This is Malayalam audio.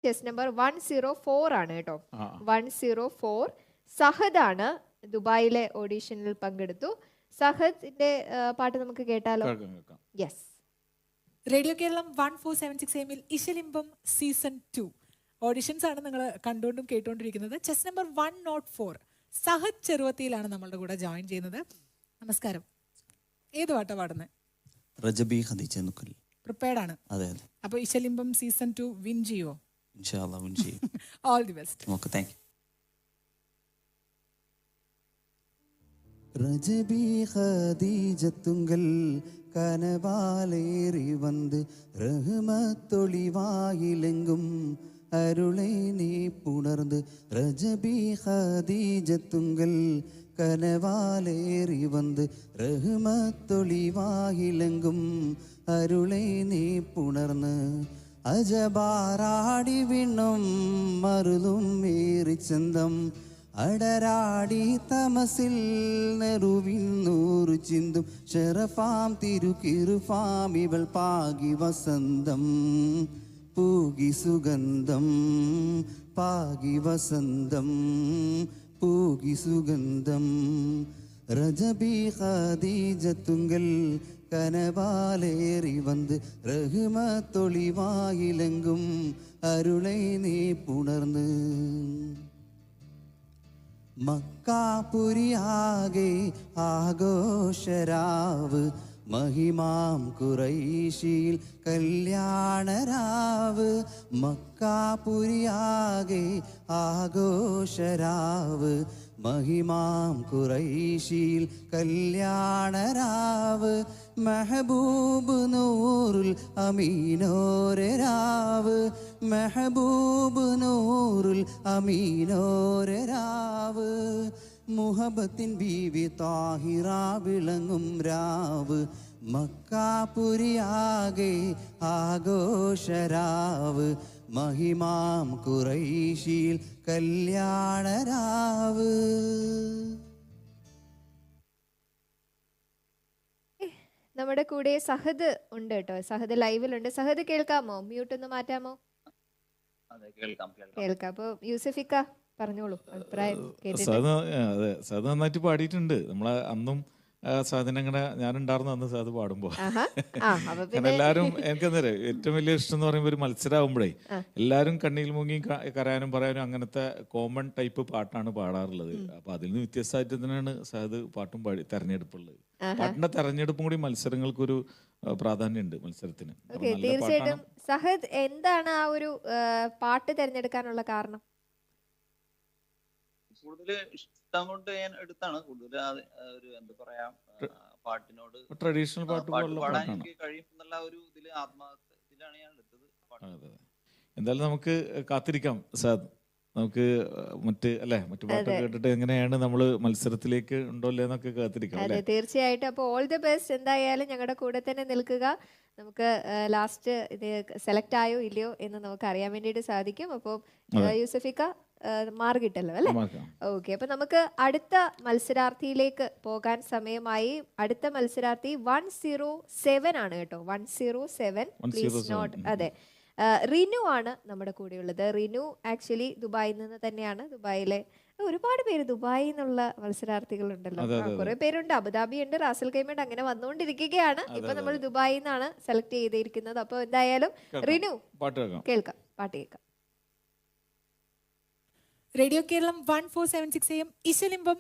ചെസ് നമ്പർ 104 ആണ് കേട്ടോ. ആ 104 സഹദ് ആണ്. ദുബായിലെ ഓഡീഷനിൽ പങ്കെടുത്തു. സഹദിന്റെ പാട്ട് നമുക്ക് കേട്ടാലോ? കേൾക്കാം കേൾക്കാം. യെസ്. റേഡിയോ കേരളം 1476 എമ്മിൽ ഇശലിംബം സീസൺ 2 ഓഡിഷൻസ് ആണ് നിങ്ങൾ കണ്ടുകൊണ്ടും കേട്ടുകൊണ്ടിരിക്കുന്നത്. ചെസ് നമ്പർ 104 സഹദ് ചെറുവത്തിയിലാണ് നമ്മളുടെ കൂടെ ജോയിൻ ചെയ്യുന്നത്. നമസ്കാരം. ഏത് പാട്ടാ പാടുന്നത്? റജബി ഖദീജ നുക്കൽ. പ്രിപ്പയർഡ് ആണ്? അതെ അതെ. അപ്പോൾ ഇശലിംബം സീസൺ 2 വിൻ ചെയ്യുമോ? ഇൻഷാ അല്ലാഹ് വിൻ ചെയ്യും. All the best. Okay, thank you. ரஜபி ஹதீஜத்துங்கள் கனவாலேறி வந்து ரஹ்மத்தொளிவாயிலெங்கும் அருளை நீ புணர்ந்து ரஜபி ஹதீஜத்துங்கள் கனவாலேறி வந்து ரஹ்மத்தொளிவாயிலெங்கும் அருளை நீ புணர்ന്ന് അജബാറാടി വിണ്ണും മറുതും ഏറി ചന്തം അടരാടി തമസിൽ നെറുവിൽ നൂറു ചിന്തും ഷറഫാം തിരുക്കിറുഫാം ഇവൾ പാകി വസന്തം പൂകി സുഗന്ധം പാകി വസന്തം പൂകി സുഗന്ധം ரஜபி ஹதீஜத்துங்கள் கனவாலேறி வந்து ரஹ்மத்தொளிவாயிலெங்கும் அருளை நீ புணர்ந்து മക്കാപുരിയാകെ ആഘോഷരാവ് മഹിമാം ഖുറൈശിയിൽ കല്യാണരാവ് മക്കാപുരിയാകെ ആഘോഷരാവ് മഹിമാം ഖുറൈശിയിൽ കല്യാണരാവ് മെഹബൂബ് നൂറുൽ അമീനോരാവ് മെഹബൂബ് നൂറുൽ അമീനോരാവ് മുഹബത്തിൻ ബീവി താഹിറ വിളങ്ങും രാവ് മക്കാപുരിയാകെ ആഘോഷരാവ് മഹിമാം ഖുറൈശിയിൽ കല്യാണരാവ്. നമ്മുടെ കൂടെ സഹദ് ഉണ്ട് കേട്ടോ. സഹദ് ലൈവിലുണ്ട്. സഹദ് കേൾക്കാമോ? മ്യൂട്ട് ഒന്ന് മാറ്റാമോ? കേൾക്കാം. അപ്പൊ യൂസഫിക്ക പറഞ്ഞോളൂ, അഭിപ്രായം കേട്ടിട്ട്. അതെ, സത് നന്നായിട്ട് പാടിയിട്ടുണ്ട്. നമ്മളെ അന്നും സാധനങ്ങളെ ഞാനുണ്ടായിരുന്നു അന്ന് സാധ് പാടുമ്പോ. എല്ലാരും എനിക്കെന്നറിയാം, ഏറ്റവും വലിയ ഇഷ്ടം എന്ന് പറയുമ്പോൾ ഒരു മത്സരമാകുമ്പോഴേ എല്ലാരും കണ്ണിൽ മുങ്ങി കരയാനും പറയാനും അങ്ങനത്തെ കോമൺ ടൈപ്പ് പാട്ടാണ് പാടാറുള്ളത്. അപ്പൊ അതിൽ നിന്ന് വ്യത്യസ്തമായിട്ട് തന്നെയാണ് സാധ് പാട്ടും പാടി തെരഞ്ഞെടുപ്പുള്ളത്. പാട്ടിന്റെ തെരഞ്ഞെടുപ്പും കൂടി മത്സരങ്ങൾക്കൊരു പ്രാധാന്യമുണ്ട് മത്സരത്തിന്. തീർച്ചയായിട്ടും. സഹദ്, എന്താണ് ആ ഒരു പാട്ട് തിരഞ്ഞെടുക്കാനുള്ള കാരണം? കൂടുതൽ ഇഷ്ടം കൊണ്ട് ഞാൻ എടുത്താണ്. കൂടുതൽ ഒരു എന്താ പറയാ, പാട്ടിനോട് ട്രഡീഷണൽ പാട്ട് പാടാൻ എനിക്ക് കഴിയും എന്നുള്ള ഒരു ഇതില് ആത്മാർത്ഥത്തിലാണ് ഞാൻ എടുത്തത്. എന്തായാലും നമുക്ക് കാത്തിരിക്കാം സാദ്. നമുക്ക് മറ്റു പാട്ട് കേട്ടിട്ട് എങ്ങനെയാണ് നമ്മള് മത്സരത്തിലേക്ക് ഉണ്ടോ എന്നൊക്കെ കാത്തിരിക്കാം. അതെ, തീർച്ചയായിട്ടും. അപ്പോൾ ഓൾ ദി ബെസ്റ്റ്. എന്തായാലും ഞങ്ങളുടെ കൂടെ തന്നെ നിൽക്കുക. നമുക്ക് ലാസ്റ്റ് ഇത് സെലക്ട് ആയോ ഇല്ലയോ എന്ന് നമുക്ക് അറിയാൻ വേണ്ടിയിട്ട് സാധിക്കും. അപ്പോൾ യൂസഫിക്ക മാർഗിട്ടല്ലോ അല്ലേ? ഓക്കെ. അപ്പൊ നമുക്ക് അടുത്ത മത്സരാർത്ഥിയിലേക്ക് പോകാൻ സമയമായി. അടുത്ത മത്സരാർത്ഥി 107 ആണ് കേട്ടോ. 107. Please note. അതെ, റിനു ആണ് നമ്മുടെ കൂടെയുള്ളത്. റിനു ആക്ച്വലി ദുബായിൽ നിന്ന് തന്നെയാണ്. ദുബായിലെ ഒരുപാട് പേര് ദുബായിൽ നിന്നുള്ള മത്സരാർത്ഥികൾ ഉണ്ടല്ലോ. കുറെ പേരുണ്ട്, അബുദാബി ഉണ്ട്, റാസൽ ഖൈമ ഉണ്ട്, അങ്ങനെ വന്നുകൊണ്ടിരിക്കുകയാണ്. ഇപ്പൊ നമ്മൾ ദുബായിൽ നിന്നാണ് സെലക്ട് ചെയ്തിരിക്കുന്നത്. അപ്പൊ എന്തായാലും റിനു കേൾക്കാം, പാട്ട് കേൾക്കാം. Radio Keralam 1476 AM ഇശലിംബം